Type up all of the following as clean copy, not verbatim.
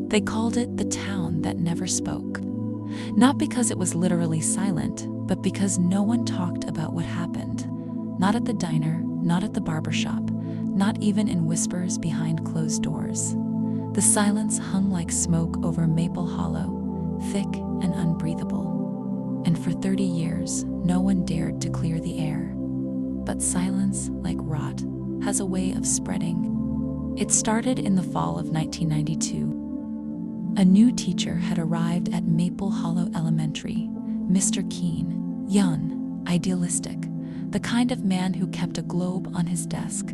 They called it the town that never spoke. Not because it was literally silent, but because no one talked about what happened. Not at the diner, not at the barbershop, not even in whispers behind closed doors. The silence hung like smoke over Maple Hollow, thick and unbreathable. And for 30 years, no one dared to clear the air. But silence, like rot, has a way of spreading. It started in the fall of 1992. A new teacher had arrived at Maple Hollow Elementary, Mr. Keene, young, idealistic, the kind of man who kept a globe on his desk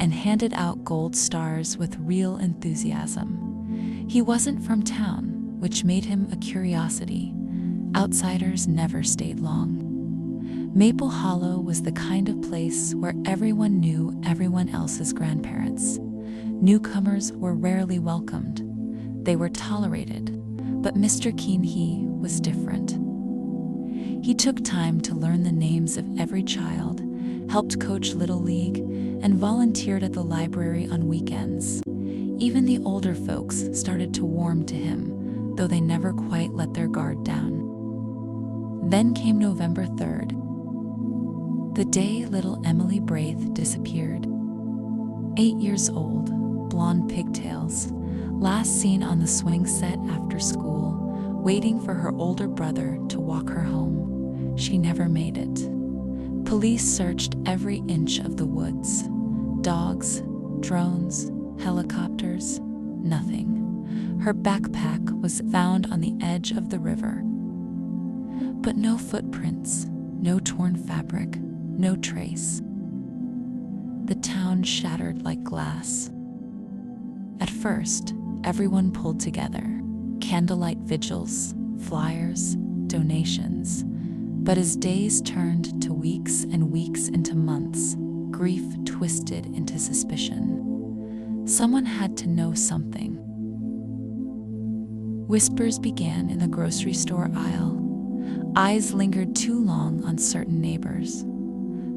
and handed out gold stars with real enthusiasm. He wasn't from town, which made him a curiosity. Outsiders never stayed long. Maple Hollow was the kind of place where everyone knew everyone else's grandparents. Newcomers were rarely welcomed. They were tolerated, but Mr. Keene, he was different. He took time to learn the names of every child, helped coach Little League, and volunteered at the library on weekends. Even the older folks started to warm to him, though they never quite let their guard down. Then came November 3rd, the day little Emily Braith disappeared. 8 years old, blonde pigtails, last seen on the swing set after school, waiting for her older brother to walk her home. She never made it. Police searched every inch of the woods. Dogs, drones, helicopters, nothing. Her backpack was found on the edge of the river. But no footprints, no torn fabric, no trace. The town shattered like glass. At first, everyone pulled together. Candlelight vigils, flyers, donations. But as days turned to weeks and weeks into months, grief twisted into suspicion. Someone had to know something. Whispers began in the grocery store aisle. Eyes lingered too long on certain neighbors.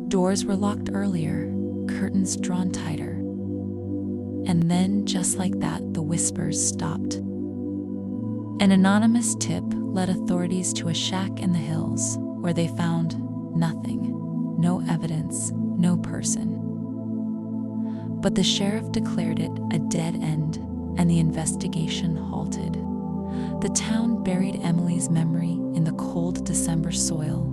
Doors were locked earlier, curtains drawn tighter. And then, just like that, the whispers stopped. An anonymous tip led authorities to a shack in the hills, where they found nothing, no evidence, no person. But the sheriff declared it a dead end, and the investigation halted. The town buried Emily's memory in the cold December soil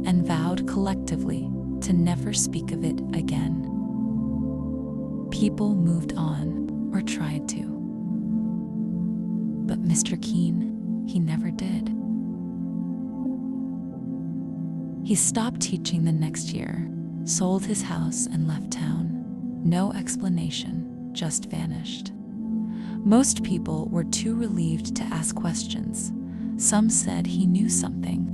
and vowed collectively to never speak of it again. People moved on, or tried to. But Mr. Keene, he never did. He stopped teaching the next year, sold his house and left town. No explanation, just vanished. Most people were too relieved to ask questions. Some said he knew something.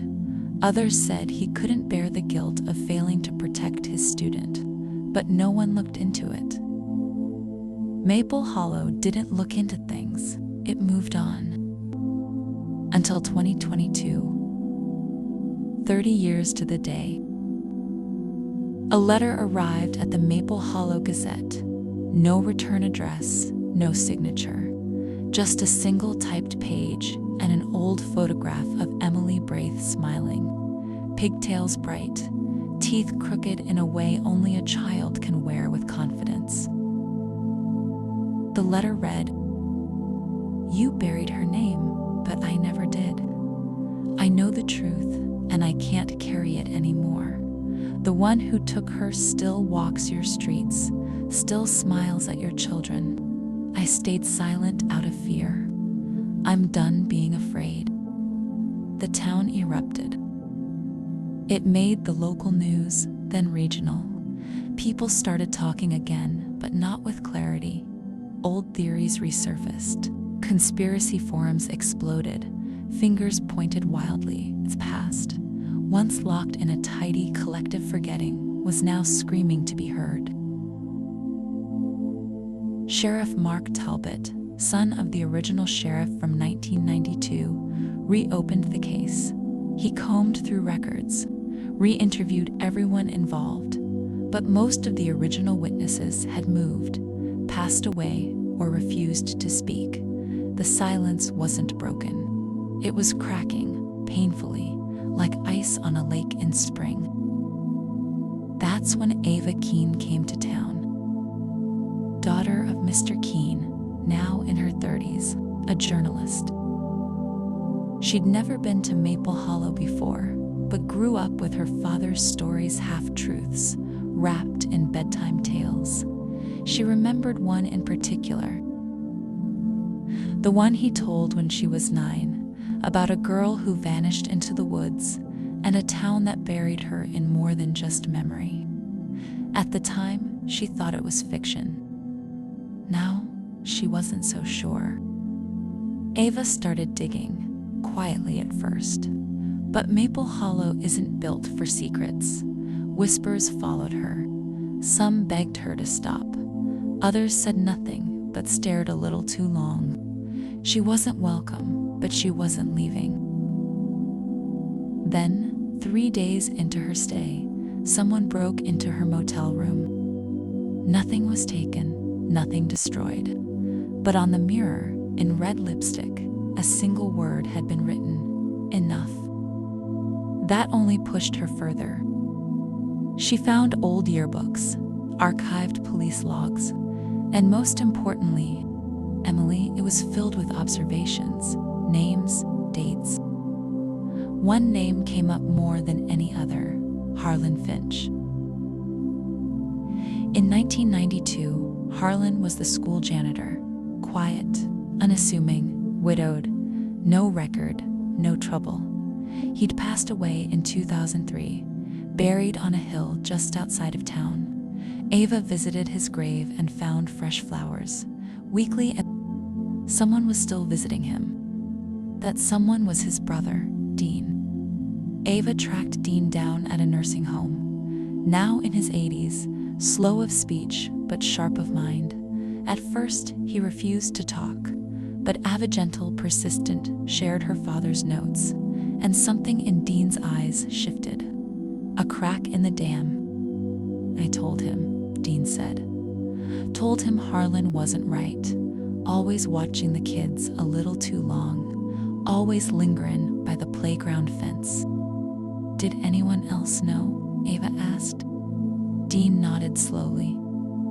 Others said he couldn't bear the guilt of failing to protect his student. But no one looked into it. Maple Hollow didn't look into things. It moved on. Until 2022. 30 years to the day. A letter arrived at the Maple Hollow Gazette. No return address, no signature. Just a single typed page and an old photograph of Emily Braith smiling. Pigtails bright, teeth crooked in a way only a child can wear with confidence. The letter read, "You buried her name, but I never did. I know the truth, and I can't carry it anymore. The one who took her still walks your streets, still smiles at your children. I stayed silent out of fear. I'm done being afraid." The town erupted. It made the local news, then regional. People started talking again, but not with clarity. Old theories resurfaced. Conspiracy forums exploded. Fingers pointed wildly. Its past, once locked in a tidy collective forgetting, was now screaming to be heard. Sheriff Mark Talbot, son of the original sheriff from 1992, reopened the case. He combed through records, re-interviewed everyone involved, but most of the original witnesses had moved, passed away, or refused to speak, the silence wasn't broken. It was cracking, painfully, like ice on a lake in spring. That's when Ava Keene came to town. Daughter of Mr. Keene, now in her 30s, a journalist. She'd never been to Maple Hollow before, but grew up with her father's stories, half-truths, wrapped in bedtime tales. She remembered one in particular. The one he told when she was 9, about a girl who vanished into the woods and a town that buried her in more than just memory. At the time, she thought it was fiction. Now, she wasn't so sure. Ava started digging, quietly at first. But Maple Hollow isn't built for secrets. Whispers followed her. Some begged her to stop. Others said nothing, but stared a little too long. She wasn't welcome, but she wasn't leaving. Then, 3 days into her stay, someone broke into her motel room. Nothing was taken, nothing destroyed. But on the mirror, in red lipstick, a single word had been written: enough. That only pushed her further. She found old yearbooks, archived police logs, and most importantly, Emily, it was filled with observations, names, dates. One name came up more than any other: Harlan Finch. In 1992, Harlan was the school janitor, quiet, unassuming, widowed, no record, no trouble. He'd passed away in 2003, buried on a hill just outside of town. Ava visited his grave and found fresh flowers. Weekly, someone was still visiting him. That someone was his brother, Dean. Ava tracked Dean down at a nursing home. Now in his 80s, slow of speech but sharp of mind. At first, he refused to talk, but Ava, gentle, persistent, shared her father's notes, and something in Dean's eyes shifted. A crack in the dam. I told him, Dean said. Told him Harlan wasn't right, always watching the kids a little too long, always lingering by the playground fence. Did anyone else know? Ava asked. Dean nodded slowly.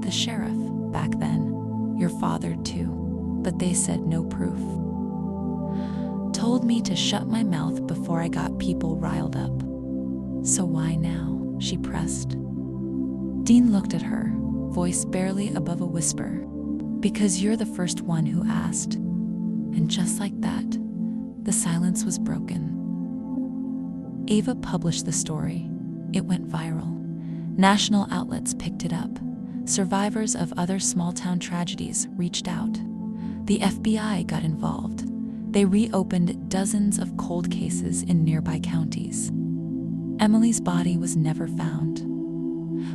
The sheriff, back then. Your father, too. But they said no proof. Told me to shut my mouth before I got people riled up. So why now? She pressed. Dean looked at her, voice barely above a whisper. Because you're the first one who asked. And just like that, the silence was broken. Ava published the story. It went viral. National outlets picked it up. Survivors of other small-town tragedies reached out. The FBI got involved. They reopened dozens of cold cases in nearby counties. Emily's body was never found.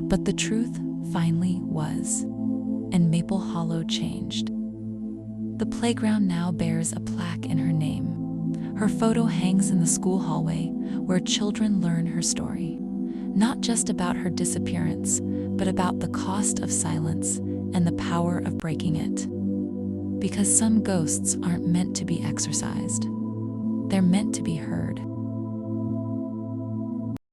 But the truth finally was, and Maple Hollow changed. The playground now bears a plaque in her name. Her photo hangs in the school hallway where children learn her story. Not just about her disappearance, but about the cost of silence and the power of breaking it. Because some ghosts aren't meant to be exorcised. They're meant to be heard.